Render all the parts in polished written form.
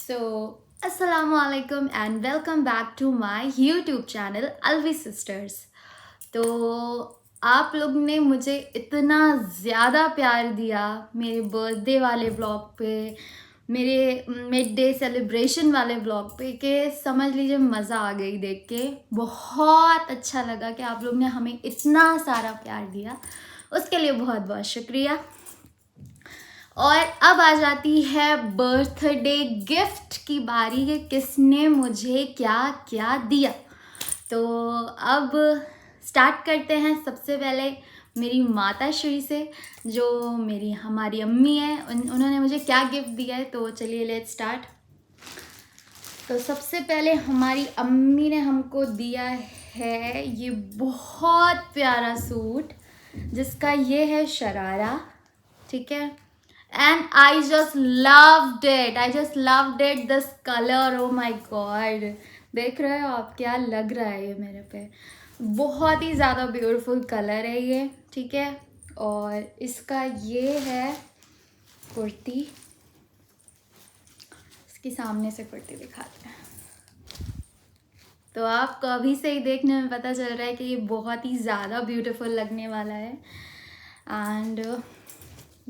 सो अस्सलामुअलैकुम and welcome back to my YouTube channel Alvi sisters. तो आप लोग ने मुझे इतना ज़्यादा प्यार दिया मेरे बर्थडे वाले ब्लॉग पे, मेरे मिड डे सेलिब्रेशन वाले ब्लॉग पे, कि समझ लीजिए मज़ा आ गई देख के। बहुत अच्छा लगा कि आप लोग ने हमें इतना सारा प्यार दिया, उसके लिए बहुत बहुत शुक्रिया। और अब आ जाती है बर्थडे गिफ्ट की बारी कि किसने मुझे क्या क्या दिया। तो अब स्टार्ट करते हैं। सबसे पहले मेरी माता श्री से, जो हमारी अम्मी है, उन्होंने मुझे क्या गिफ्ट दिया है। तो चलिए लेट्स स्टार्ट। तो सबसे पहले हमारी अम्मी ने हमको दिया है ये बहुत प्यारा सूट, जिसका ये है शरारा, ठीक है। And I just loved it this colour. Oh my God, देख रहे हो आप क्या लग रहा है ये मेरे पे। बहुत ही ज़्यादा ब्यूटीफुल कलर है ये, ठीक है। और इसका ये है कुर्ती, इसकी सामने से कुर्ती दिखाते हैं। तो आपको अभी से ही देखने में पता चल रहा है कि ये बहुत ही ज़्यादा ब्यूटीफुल लगने वाला है एंड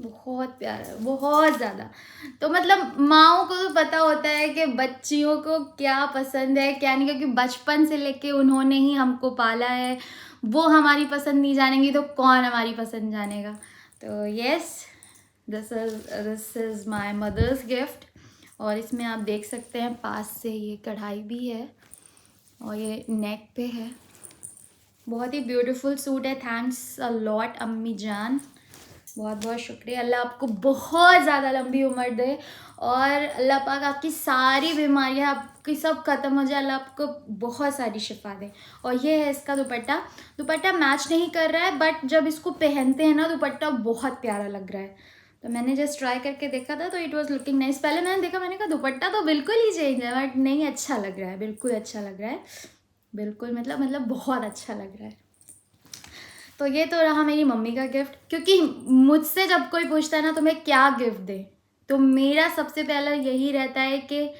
बहुत प्यारा है, बहुत ज़्यादा। तो मतलब माँओं को तो पता होता है कि बच्चियों को क्या पसंद है क्या नहीं, क्योंकि बचपन से लेके उन्होंने ही हमको पाला है। वो हमारी पसंद नहीं जानेंगी तो कौन हमारी पसंद जानेगा। तो yes, this is my mother's gift. और इसमें आप देख सकते हैं पास से ये कढ़ाई भी है और ये नेक पे है। बहुत ही ब्यूटीफुल सूट है। थैंक्स अ लॉट अम्मी जान, बहुत बहुत शुक्रिया। अल्लाह आपको बहुत ज़्यादा लंबी उम्र दे और अल्लाह पाक आपकी सारी बीमारियां आपकी सब ख़त्म हो जाए। अल्लाह आपको बहुत सारी शिफा दे। और ये है इसका दुपट्टा मैच नहीं कर रहा है, बट जब इसको पहनते हैं ना दुपट्टा बहुत प्यारा लग रहा है। तो मैंने जस्ट ट्राई करके देखा था तो इट वॉज़ लुकिंग नाइस। पहले मैंने देखा, मैंने कहा दुपट्टा तो बिल्कुल ही चेंज है, बट नहीं, अच्छा लग रहा है, बिल्कुल अच्छा लग रहा है, बिल्कुल मतलब बहुत अच्छा लग रहा है। तो ये तो रहा मेरी मम्मी का गिफ्ट। क्योंकि मुझसे जब कोई पूछता है ना तो मैं क्या गिफ्ट दे, तो मेरा सबसे पहला यही रहता है कि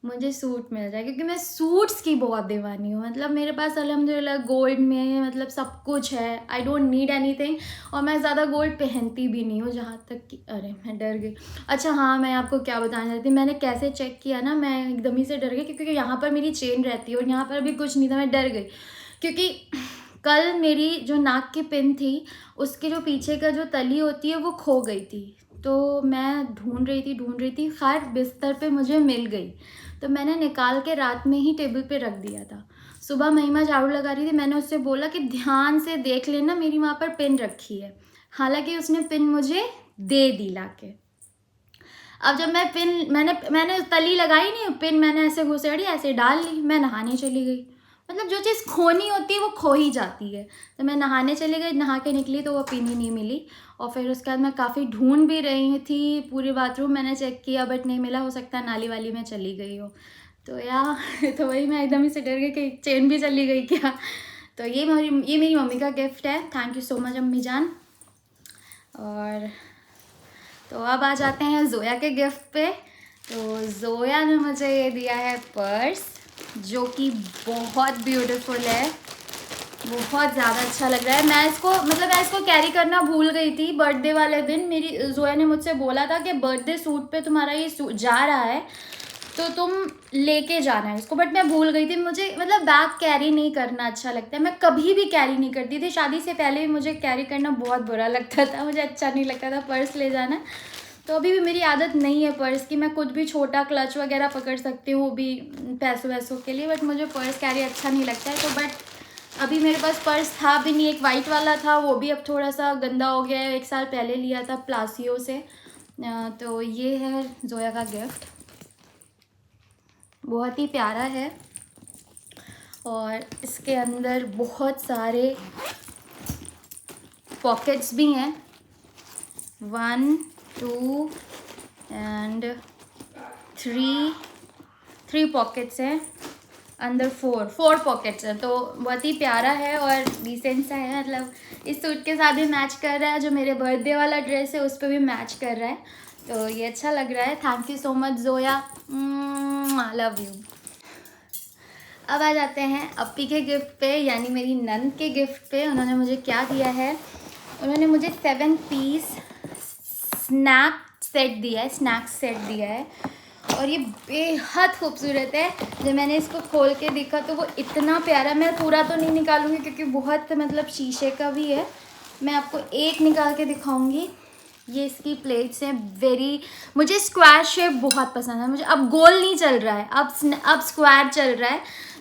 मुझे सूट मिल जाए, क्योंकि मैं सूट्स की बहुत दीवानी हूँ। मतलब मेरे पास अल्हम्दुलिल्लाह गोल्ड में मतलब सब कुछ है, आई डोंट नीड एनीथिंग। और मैं ज़्यादा गोल्ड पहनती भी नहीं हूँ, जहाँ तक कि अरे मैं डर गई। अच्छा हाँ, मैं आपको क्या बताना चाहती हूँ, मैंने कैसे चेक किया ना, मैं एकदम ही से डर गई, क्योंकि यहाँ पर मेरी चेन रहती है और यहाँ पर भी कुछ नहीं था। मैं डर गई क्योंकि कल मेरी जो नाक की पिन थी, उसके जो पीछे का जो तली होती है वो खो गई थी। तो मैं ढूंढ रही थी, खैर बिस्तर पे मुझे मिल गई। तो मैंने निकाल के रात में ही टेबल पे रख दिया था। सुबह महिमा झाड़ू लगा रही थी, मैंने उससे बोला कि ध्यान से देख लेना मेरी वहाँ पर पिन रखी है। हालांकि उसने पिन मुझे दे दी लाके। अब जब मैं पिन मैंने तली लगाई नहीं, पिन मैंने ऐसे घुसेड़ी, ऐसे डाल ली, मैं नहाने चली गई। मतलब जो चीज़ खोनी होती है वो खो ही जाती है। तो मैं नहाने चली गई, नहा के निकली तो वो पिन ही नहीं मिली। और फिर उसके बाद मैं काफ़ी ढूंढ भी रही थी, पूरे बाथरूम मैंने चेक किया, बट नहीं मिला। हो सकता है नाली वाली में चली गई हो। तो तो वही मैं एकदम ही से डर गई कि चेन भी चली गई क्या। तो ये मेरी मम्मी का गिफ्ट है। थैंक यू सो मच अम्मी जान। और तो अब आ जाते हैं ज़ोया के गिफ्ट पे। तो ज़ोया ने मुझे ये दिया है पर्स, जो कि बहुत ब्यूटीफुल है, बहुत ज़्यादा अच्छा लग रहा है। मैं इसको कैरी करना भूल गई थी बर्थडे वाले दिन। मेरी ज़ोया ने मुझसे बोला था कि बर्थडे सूट पे तुम्हारा ये सूट जा रहा है तो तुम लेके जाना है इसको, बट मैं भूल गई थी। मुझे मतलब बैग कैरी नहीं करना अच्छा लगता है, मैं कभी भी कैरी नहीं करती थी। शादी से पहले भी मुझे कैरी करना बहुत बुरा लगता था, मुझे अच्छा नहीं लगता था पर्स ले जाना। तो अभी भी मेरी आदत नहीं है पर्स की। मैं कुछ भी छोटा क्लच वगैरह पकड़ सकती हूँ, वो भी पैसों वैसों के लिए, बट मुझे पर्स कैरी अच्छा नहीं लगता है। तो बट अभी मेरे पास पर्स था भी नहीं। एक वाइट वाला था, वो भी अब थोड़ा सा गंदा हो गया है, 1 साल पहले लिया था प्लासियो से। तो ये है ज़ोया का गिफ्ट, बहुत ही प्यारा है। और इसके अंदर बहुत सारे पॉकेट्स भी हैं, 1 2 एंड 3 पॉकेट्स हैं, अंदर 4 पॉकेट्स हैं। तो बहुत ही प्यारा है और डिसेंट सा है। मतलब इस सूट के साथ भी मैच कर रहा है, जो मेरे बर्थडे वाला ड्रेस है उस पर भी मैच कर रहा है। तो ये अच्छा लग रहा है। Thank you so much Zoya. Love you. अब आ जाते हैं अप्पी के गिफ्ट पे, यानी मेरी नंद के गिफ्ट पे। उन्होंने मुझे क्या दिया है, उन्होंने मुझे 7 पीस स्नैक सेट दिया है और ये बेहद खूबसूरत है। जब मैंने इसको खोल के देखा तो वो इतना प्यारा, मैं पूरा तो नहीं निकालूंगी क्योंकि बहुत मतलब शीशे का भी है, मैं आपको एक निकाल के दिखाऊंगी। ये इसकी प्लेट्स हैं, मुझे स्क्वायर शेप बहुत पसंद है। मुझे अब गोल नहीं चल रहा है, अब स्क्वायर चल रहा है।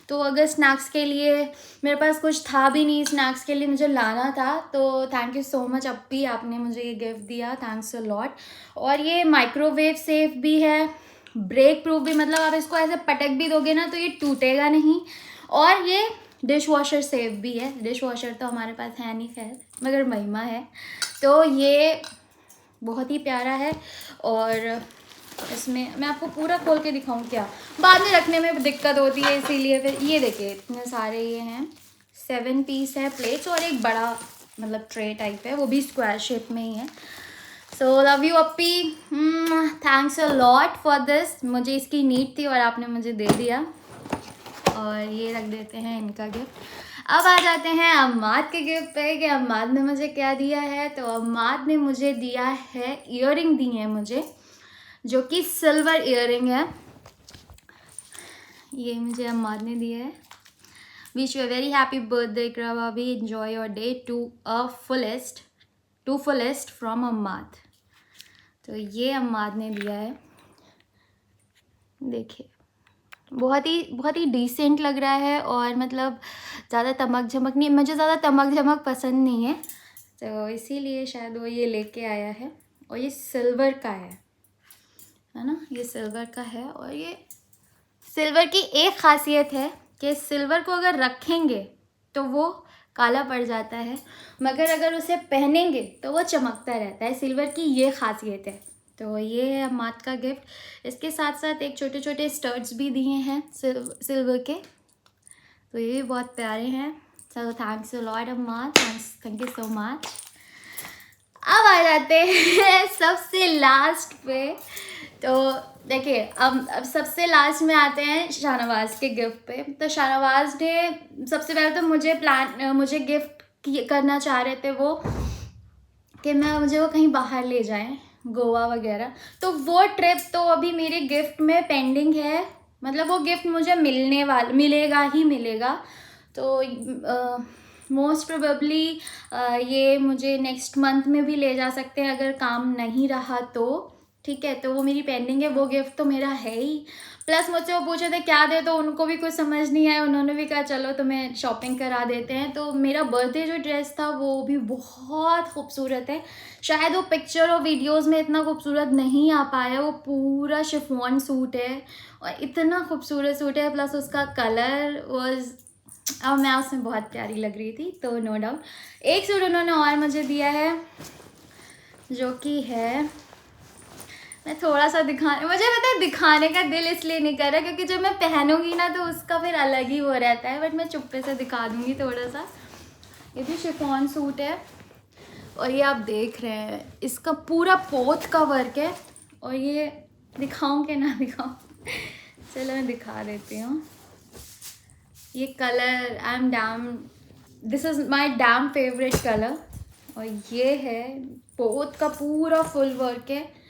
तो अगर स्नैक्स के लिए मेरे पास कुछ था भी नहीं, स्नैक्स के लिए मुझे लाना था, तो थैंक यू सो मच अप्पी, आपने मुझे ये गिफ्ट दिया, थैंक्स अ लॉट। और ये माइक्रोवेव सेफ भी है, ब्रेक प्रूफ भी, मतलब आप इसको ऐसे पटक भी दोगे ना तो ये टूटेगा नहीं। और ये डिश वॉशर सेफ भी है। डिश वॉशर तो हमारे पास है नहीं खैर, मगर महिमा है। तो ये बहुत ही प्यारा है। और इसमें मैं आपको पूरा खोल के दिखाऊं क्या, बाद में रखने में दिक्कत होती है, इसीलिए फिर ये देखिए इतने सारे ये हैं। 7 पीस है प्लेट्स और एक बड़ा मतलब ट्रे टाइप है, वो भी स्क्वायर शेप में ही है। So love you अप्पी, thanks a lot for this. मुझे इसकी नीड थी और आपने मुझे दे दिया। और ये रख देते हैं इनका गिफ्ट। अब आ जाते हैं अम्माद के गिफ्ट पे कि अम्माद ने मुझे क्या दिया है। तो अम्माद ने मुझे दिया है, ईयरिंग दी है मुझे, जो कि सिल्वर ईयरिंग है। ये मुझे अम्माद ने दिया है। Wish you a very happy birthday Iqra भाभी, enjoy your day to fullest from Ammad. तो ये अम्माद ने दिया है, देखिए बहुत ही डिसेंट लग रहा है। और मतलब ज़्यादा तमक झमक नहीं, मुझे ज़्यादा तमक झमक पसंद नहीं है, तो इसीलिए शायद वो ये लेके आया है। और ये सिल्वर का है ना, ये सिल्वर का है। और ये सिल्वर की एक ख़ासियत है कि सिल्वर को अगर रखेंगे तो वो काला पड़ जाता है, मगर अगर उसे पहनेंगे तो वो चमकता रहता है। सिल्वर की ये ख़ासियत है। तो ये है अम्माद का गिफ्ट। इसके साथ साथ एक छोटे छोटे स्टड्स भी दिए हैं सिल्वर के, तो ये भी बहुत प्यारे हैं। So thanks a lot Ammad, thank you so much. अब आ जाते हैं सबसे लास्ट पे। तो देखिए अब सबसे लास्ट में आते हैं शाहनवाज़ के गिफ्ट पे। तो शाहनवाज़ ने सबसे पहले तो मुझे गिफ्ट करना चाह रहे थे वो, कि मुझे वो कहीं बाहर ले जाएं, गोवा वगैरह। तो वो ट्रिप तो अभी मेरे गिफ्ट में पेंडिंग है, मतलब वो गिफ्ट मुझे मिलेगा। तो मोस्ट प्रोबेबली ये मुझे नेक्स्ट मंथ में भी ले जा सकते हैं अगर काम नहीं रहा तो, ठीक है। तो वो मेरी पेंडिंग है, वो गिफ्ट तो मेरा है ही। प्लस मुझसे वो पूछे थे क्या दे, तो उनको भी कुछ समझ नहीं आया, उन्होंने भी कहा चलो तुम्हें शॉपिंग करा देते हैं। तो मेरा बर्थडे जो ड्रेस था वो भी बहुत खूबसूरत है। शायद वो पिक्चर और वीडियोस में इतना खूबसूरत नहीं आ पाया, वो पूरा शिफॉन सूट है और इतना खूबसूरत सूट है। प्लस उसका कलर वाज, अब मैं उसमें बहुत प्यारी लग रही थी। तो नो डाउट एक सूट उन्होंने और मुझे दिया है, जो कि है, मैं थोड़ा सा मुझे पता है दिखाने का दिल इसलिए नहीं कर रहा क्योंकि जब मैं पहनूंगी ना तो उसका फिर अलग ही वो रहता है, बट मैं चुप्पे से दिखा दूंगी थोड़ा सा। ये भी शिफॉन सूट है और ये आप देख रहे हैं इसका पूरा पोत का वर्क है। और ये दिखाऊं कि ना दिखाऊं, चलो मैं दिखा देती हूँ। ये colour this is my dam favourite colour. और ये है पोत का पूरा फुल वर्क है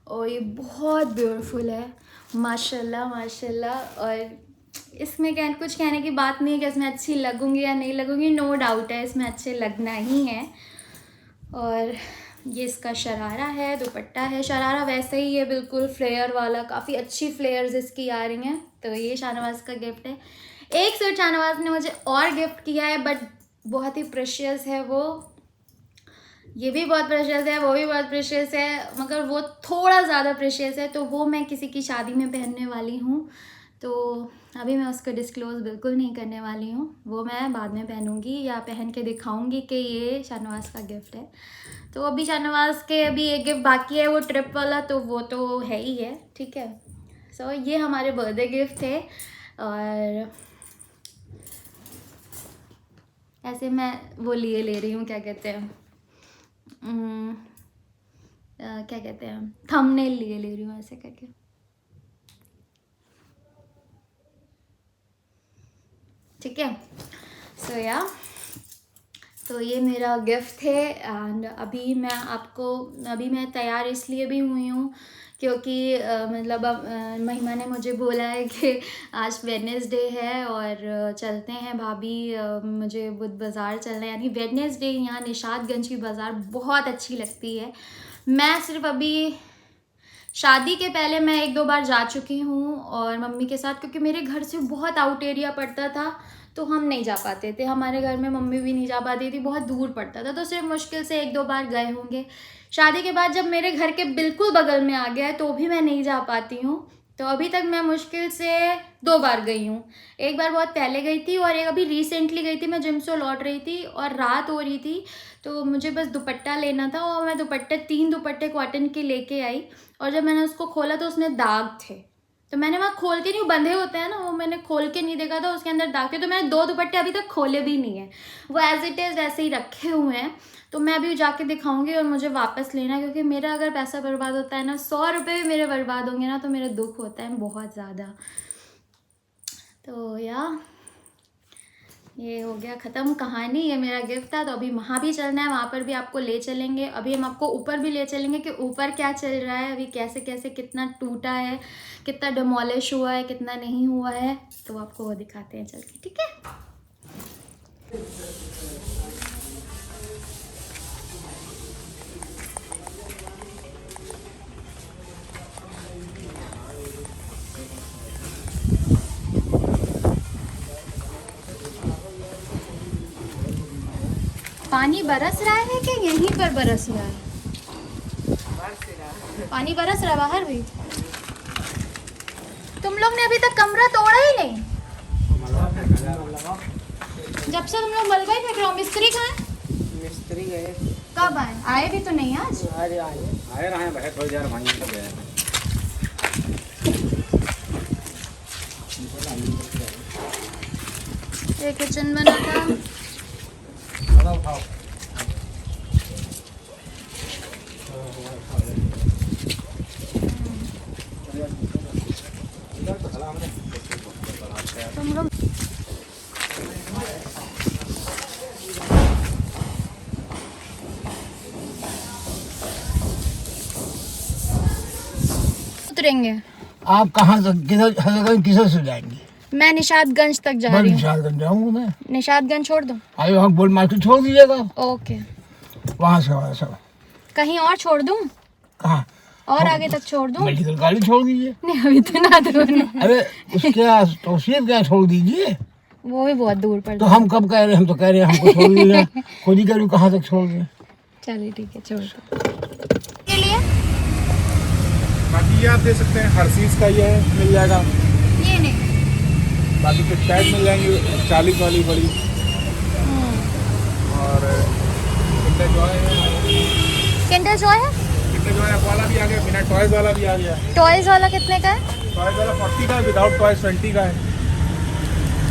और ये बहुत ब्यूटीफुल है, माशाल्लाह माशाल्लाह। और इसमें कुछ कहने की बात नहीं है कि इसमें अच्छी लगूंगी या नहीं लगूंगी, नो डाउट है इसमें अच्छे लगना ही है। और ये इसका शरारा है, दुपट्टा है। शरारा वैसे ही है बिल्कुल फ्लेयर वाला, काफ़ी अच्छी फ्लेयर्स इसकी आ रही हैं। तो ये शाहनवाज़ का गिफ्ट है। एक सूट शाहनवाज़ ने मुझे और गिफ्ट किया है, बट बहुत ही प्रेशियस है वो। ये भी बहुत प्रेशियस है, वो भी बहुत प्रेशियस है, मगर वो थोड़ा ज़्यादा प्रेशियस है, तो वो मैं किसी की शादी में पहनने वाली हूँ। तो अभी मैं उसको डिस्क्लोज़ बिल्कुल नहीं करने वाली हूँ, वो मैं बाद में पहनूँगी या पहन के दिखाऊँगी कि ये शाहनवाज़ का गिफ्ट है। तो अभी शाहनवाज़ के अभी एक गिफ्ट बाकी है, वो ट्रिप वाला, तो वो तो है ही है, ठीक है। सो ये हमारे बर्थडे गिफ्ट थे। और ऐसे मैं वो ले रही हूँ, क्या कहते हैं थंबनेल ले रही हूँ ऐसे करके। ठीक है। सो या तो ये मेरा गिफ्ट है। एंड अभी मैं तैयार इसलिए भी हुई हूँ क्योंकि मतलब अब महिमा ने मुझे बोला है कि आज वेडनेसडे है और चलते हैं भाभी, मुझे बुध बाज़ार चलना है। यानी वेडनेसडे यहाँ निशादगंज की बाज़ार बहुत अच्छी लगती है। मैं सिर्फ अभी शादी के पहले मैं 1-2 बार जा चुकी हूँ और मम्मी के साथ, क्योंकि मेरे घर से बहुत आउट एरिया पड़ता था तो हम नहीं जा पाते थे। हमारे घर में मम्मी भी नहीं जा पाती थी, बहुत दूर पड़ता था, तो सिर्फ मुश्किल से 1-2 बार गए होंगे। शादी के बाद जब मेरे घर के बिल्कुल बगल में आ गया है तो भी मैं नहीं जा पाती हूँ। तो अभी तक मैं मुश्किल से 2 बार गई हूँ। एक बार बहुत पहले गई थी और एक अभी रिसेंटली गई थी। मैं जिम से लौट रही थी और रात हो रही थी तो मुझे बस दुपट्टा लेना था और मैं 3 दुपट्टे कॉटन के लेके आई और जब मैंने उसको खोला तो उसमें दाग थे। तो मैंने वहाँ खोल के नहीं, बंधे होते हैं ना, वो मैंने खोल के नहीं देखा था, उसके अंदर दाग थे। तो मैंने 2 दुपट्टे अभी तक खोले भी नहीं है, वो एज इट इज़ ऐसे ही रखे हुए हैं। तो मैं अभी जाके दिखाऊंगी और मुझे वापस लेना है, क्योंकि मेरा अगर पैसा बर्बाद होता है ना, 100 रुपये भी मेरे बर्बाद होंगे ना, तो मेरा दुख होता है बहुत ज़्यादा। तो ये हो गया ख़त्म कहानी। ये मेरा गिफ्ट था। तो अभी वहाँ भी चलना है, वहाँ पर भी आपको ले चलेंगे। अभी हम आपको ऊपर भी ले चलेंगे कि ऊपर क्या चल रहा है अभी, कैसे कैसे कितना टूटा है, कितना डिमोलिश हुआ है, कितना नहीं हुआ है, तो आपको वो दिखाते हैं चल के, ठीक है। पानी बरस रहा है कि यहीं पर बरस रहा है? पानी बरस रहा बाहर भी। तुम लोग ने अभी तक कमरा तोड़ा ही नहीं। जब से तुम लोग मलबा ही फेंक रहे हो। मिस्त्री कहाँ है? मिस्त्री गए। कब आए भी तो नहीं आज। आए रहे भाई, थोड़ी देर भाई तक गए। ये किचन बना था। उठाओ। तुम लोग उतरेंगे। आप कहाँ से किधर से जाएंगे? मैं निशादगंज तक जा रही हूँ। निशादगंज जाऊँगा मैं। निशादगंज छोड़ दूँ? आइए वहाँ गोल मार्केट छोड़ दीजिएगा। ओके। वहाँ से कहीं और छोड़ दूँ? कहाँ और आगे तक छोड़ दूँ? मेडिकल गाड़ी छोड़ दीजिए। नहीं अभी तो ना दूर नहीं। अरे उसके तौसीफ क्या छोड़ दीजिए। वो भी बहुत दूर पड़ता। तो हम कब कह रहे हैं? हम तो कह रहे हैं हमको छोड़ दीजिए। खुद ही कह कहाँ तक छोड़ दें। चलिए ठीक है, छोड़ दो। के लिए बाकी ये आप दे सकते हैं, हर चीज़ का ये मिल जाएगा। ये नहीं, बाकी कुछ पैड मिल जाएंगे 40 वाली बड़ी, और किंडर जॉय है। किंडर जॉय है? किंडर जॉय वाला भी आ गया, बिना टॉयज वाला भी आ गया। टॉयज वाला कितने का है? टॉयज वाला 40 का है, विदाउट टॉयज 20 का है।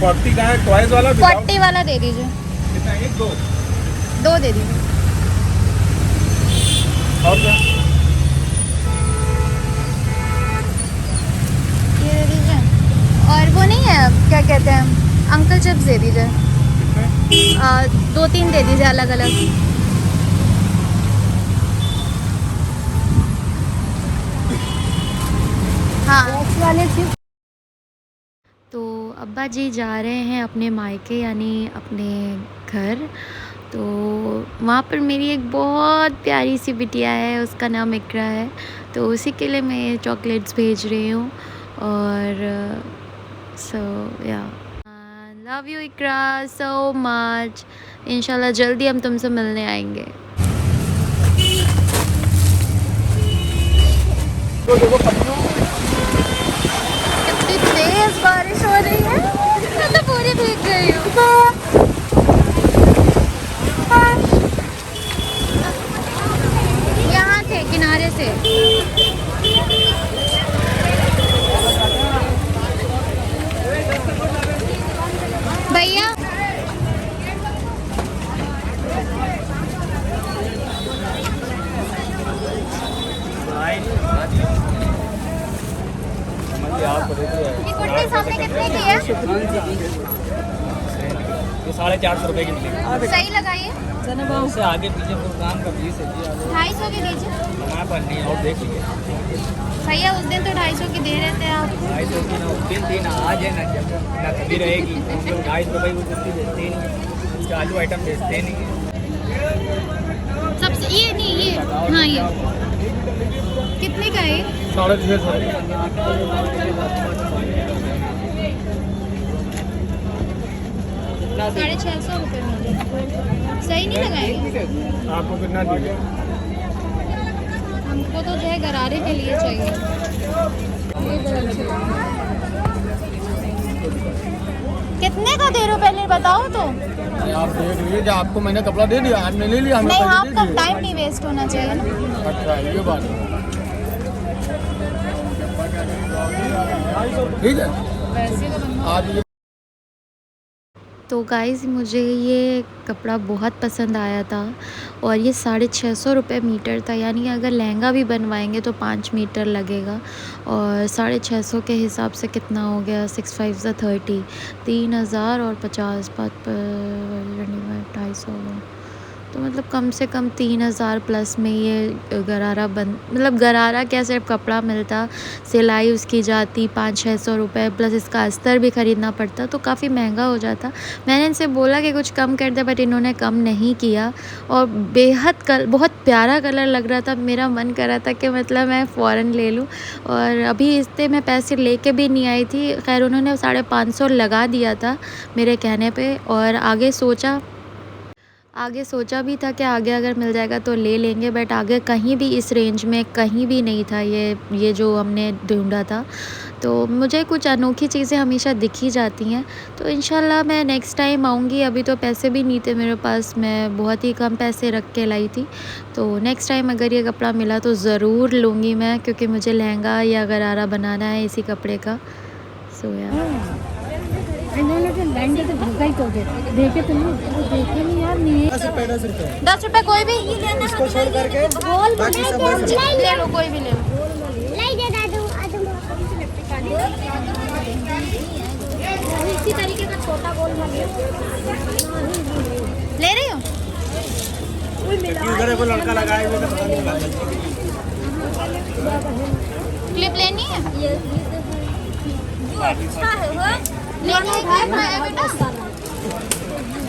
40 का है टॉयज वाला। 40 वाला दे दीजिए। कितना? 1 दो दे दीजिए। और क्या? ये दे दीजिए। और वो नहीं है, क्या कहते हैं, अंकल चिप्स दे दीजिए। 2-3 दे दीजिए अलग अलग। हाँ वाले चिप्स। तो अब्बा जी जा रहे हैं अपने मायके यानी अपने घर। तो वहाँ पर मेरी एक बहुत प्यारी सी बिटिया है, उसका नाम इकरा है। तो उसी के लिए मैं चॉकलेट्स भेज रही हूँ। और सो या love you Iqra so much. इंशाल्लाह जल्दी हम तुमसे मिलने आएंगे। कितनी तेज बारिश हो रही है, मैं तो पूरी भीग गई हूँ। यहाँ थे किनारे से। भैया ये कुर्ती सामने कितने की है? ये 450 रुपए की मिलेगी। सही लगाइए, इससे आगे पीछे प्रोग्राम का 20 है जी। 250 की दीजिए। हमारे पास नहीं और देख लीजिए। सही है, उस दिन तो 250 की दे रहे थे आप। 250 की ना उस दिन थी ना आज है ना जब ना कभी रहेगी। हम लोग 250 रुपये को कुछ बेचते ही नहीं, चालू आइटम बेचते नहीं। सबसे ये नहीं, ये हाँ, ये कितने का है? 650। 650 रुपये में सही नहीं लगाएंगे? आपको कितना चाहिए? हमको तो जो है गरारे के लिए चाहिए। कितने का दे रहे हो पहले बताओ तो। आप देख लीजिए, आपको मैंने कपड़ा दे दिया, आपने ले लिया, हमें नहीं, पैसे दे आपका दिए। टाइम नहीं वेस्ट होना चाहिए ना। अच्छा ये बात है, ठीक है। आज ये तो गाइज़ मुझे ये कपड़ा बहुत पसंद आया था और ये 650 रुपये मीटर था, यानी अगर लहंगा भी बनवाएंगे तो 5 मीटर लगेगा और 650 के हिसाब से कितना हो गया, 6 5 ज़ा 30, 3000 और 50 250 होगा, तो मतलब कम से कम 3000 प्लस में ये गरारा मतलब गरारा क्या, सिर्फ कपड़ा मिलता, सिलाई उसकी जाती 500-600 रुपये, प्लस इसका अस्तर भी ख़रीदना पड़ता, तो काफ़ी महंगा हो जाता। मैंने इनसे बोला कि कुछ कम कर दे, बट इन्होंने कम नहीं किया और बेहद बहुत प्यारा कलर लग रहा था। मेरा मन कर रहा था कि मतलब मैं फ़ौरन ले लूँ, और अभी इतने मैं पैसे लेके भी नहीं आई थी। खैर उन्होंने 550 लगा दिया था मेरे कहने पे, और आगे सोचा भी था कि आगे अगर मिल जाएगा तो ले लेंगे, बट आगे कहीं भी इस रेंज में कहीं भी नहीं था ये जो हमने ढूंढा था। तो मुझे कुछ अनोखी चीज़ें हमेशा दिखी जाती हैं, तो इंशाल्लाह मैं नेक्स्ट टाइम आऊँगी। अभी तो पैसे भी नहीं थे मेरे पास, मैं बहुत ही कम पैसे रख के लाई थी, तो नेक्स्ट टाइम अगर ये कपड़ा मिला तो ज़रूर लूँगी मैं, क्योंकि मुझे लहंगा या गरारा बनाना है इसी कपड़े का। सो यार देखे तो नहीं, देखे नहीं यार, नहीं 10 रुपये कोई भी इसको छोड़ करके बाकी सब ले लो, कोई भी ले लो। इसी तरीके का छोटा गोल ले रही हो? इधर को लड़का लगाए हुए क्लिप लेनी है? अच्छा है वो लेना है बेटा,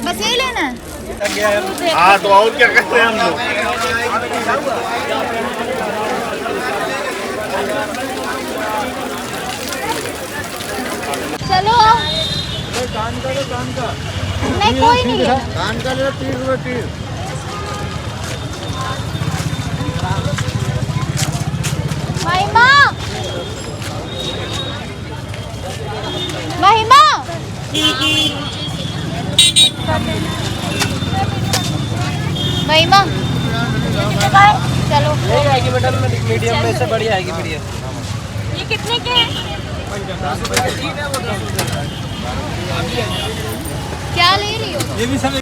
बस यही लेना है। हाँ तो और क्या करते हैं हम लोग? चलो कान का तो कान का नहीं, कोई नहीं लेना। कान का ले 30 रुपये तीर। महिमा, महिमा, महिमा, चलो आएगी बेटा, मीडियम में से बढ़िया आएगी, बढ़िया। ये कितने के हैं? क्या ले रही हो? ये भी सब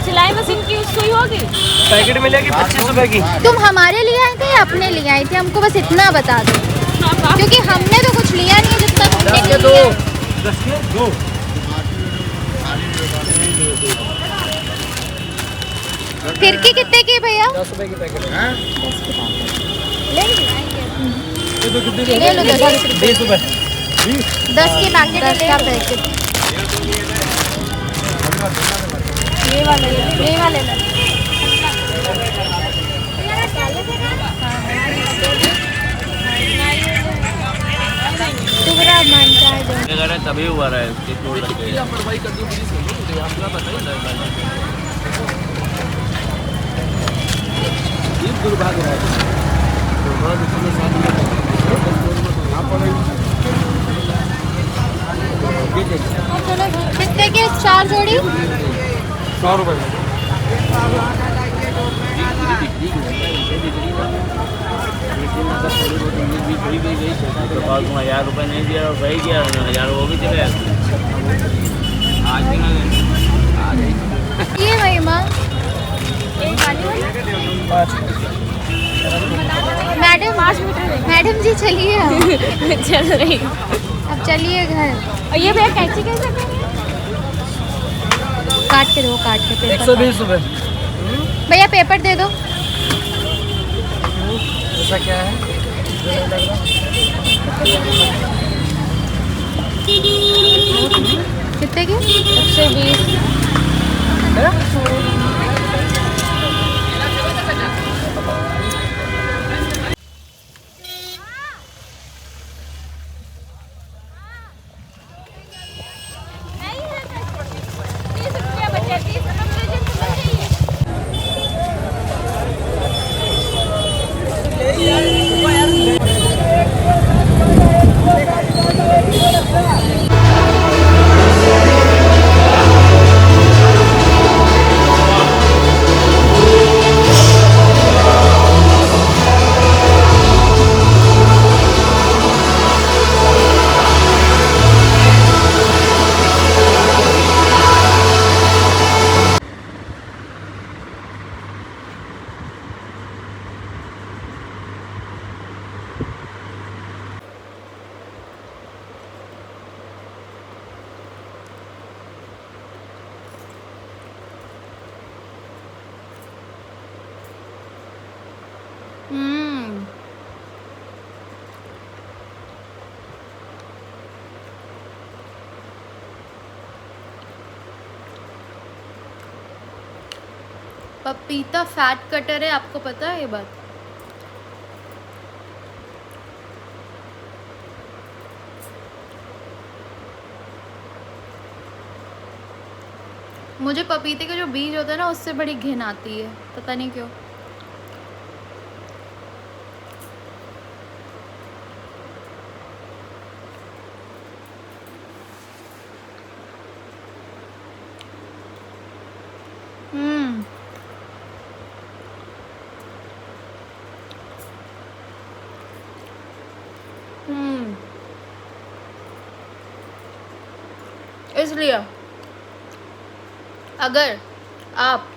सिलाई मशीन की सुई होगी? पैकेट मिलेगी 25 रुपए की। तुम हमारे लिए आए थे या अपने लिए आई थी? हमको बस इतना बता दो, क्योंकि हमने तो कुछ लिया नहीं है जितना तुमने लिया। 10 के 2। फिरकी कितने की भैया? 10 रुपए की पैकेट है। ले लो 10 20 रुपए। 10 की पैकेट, 10 का पैकेट। ये वाले ले। तुम्हारा मन चाहे दो। तभी हुआ रहा है इसके तोड़ लग गए। दुर्भाग्य है। कितने के 4 जोड़ी? 100 रुपए। ₹1000 नहीं दिया और भाई दिया 1000 वो भी चले आज ये महिमा मैडम जी चलिए चल रही। अब चलिए घर। और ये भैया कैंची कैसे करें? काट के दो, काट के पेपर। 120 रुपए। भैया पेपर दे दो। ऐसा क्या है? कितने की? 120। पपीता फैट कटर है, आपको पता है ये बात? मुझे पपीते के जो बीज होते हैं ना, उससे बड़ी घिन आती है, पता नहीं क्यों। इसलिए अगर आप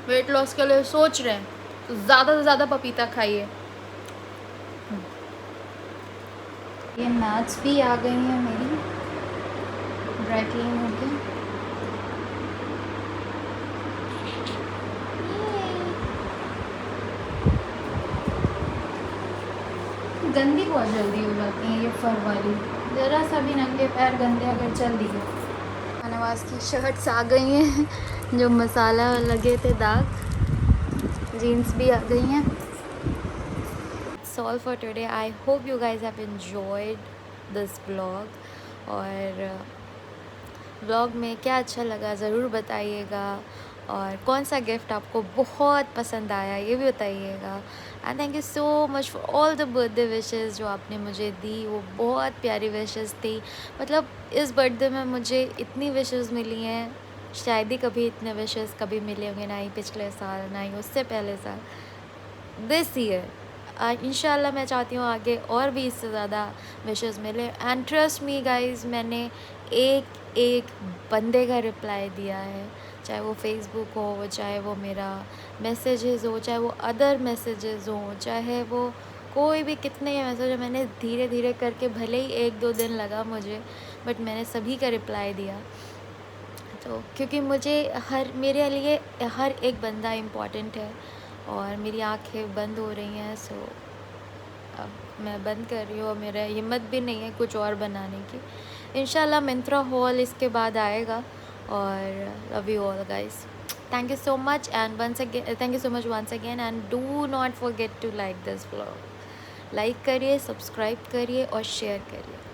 वेट लॉस के लिए सोच रहे हैं तो ज़्यादा से ज़्यादा पपीता खाइए। ये मैट्स भी आ गई हैं मेरी, ड्राई क्लीन होके। गंदी बहुत जल्दी हो जाती हैं ये फर वाली, ज़रा सा भी नंगे पैर गंदे अगर चल दिए। नवाज की शर्ट्स आ गई हैं जो मसाला लगे थे दाग, जीन्स भी आ गई हैं। That's all for today. I hope you guys have enjoyed this vlog. और व्लॉग में क्या अच्छा लगा ज़रूर बताइएगा, और कौन सा गिफ्ट आपको बहुत पसंद आया ये भी बताइएगा। And thank you so much for all the birthday wishes जो आपने मुझे दी, वो बहुत प्यारी विशेस थी। मतलब इस बर्थडे में मुझे इतनी विशेस मिली हैं, शायद ही कभी इतने विशेस कभी मिले होंगे, ना ही पिछले साल ना ही उससे पहले साल। दिस ईयर इंशाल्लाह मैं चाहती हूँ आगे और भी इससे ज़्यादा विशेस मिले। एंड ट्रस्ट मी गाइस, मैंने एक बंदे का रिप्लाई दिया है, चाहे वो फेसबुक हो, चाहे वो मेरा मैसेजेस हो, चाहे वो अदर मैसेजेस हो, चाहे वो कोई भी कितने मैसेज, मैंने धीरे धीरे करके, भले ही 1-2 दिन लगा मुझे, बट मैंने सभी का रिप्लाई दिया। तो क्योंकि मुझे मेरे लिए हर एक बंदा इम्पॉर्टेंट है, और मेरी आंखें बंद हो रही हैं, सो अब मैं बंद कर रही हूँ। मेरा हिम्मत भी नहीं है कुछ और बनाने की। इंशाल्लाह मिंत्रा हॉल इसके बाद आएगा। और love you all guys, thank you so much and once again thank you so much once again, and do not forget to like this vlog. Like करिए, सब्सक्राइब करिए और शेयर करिए।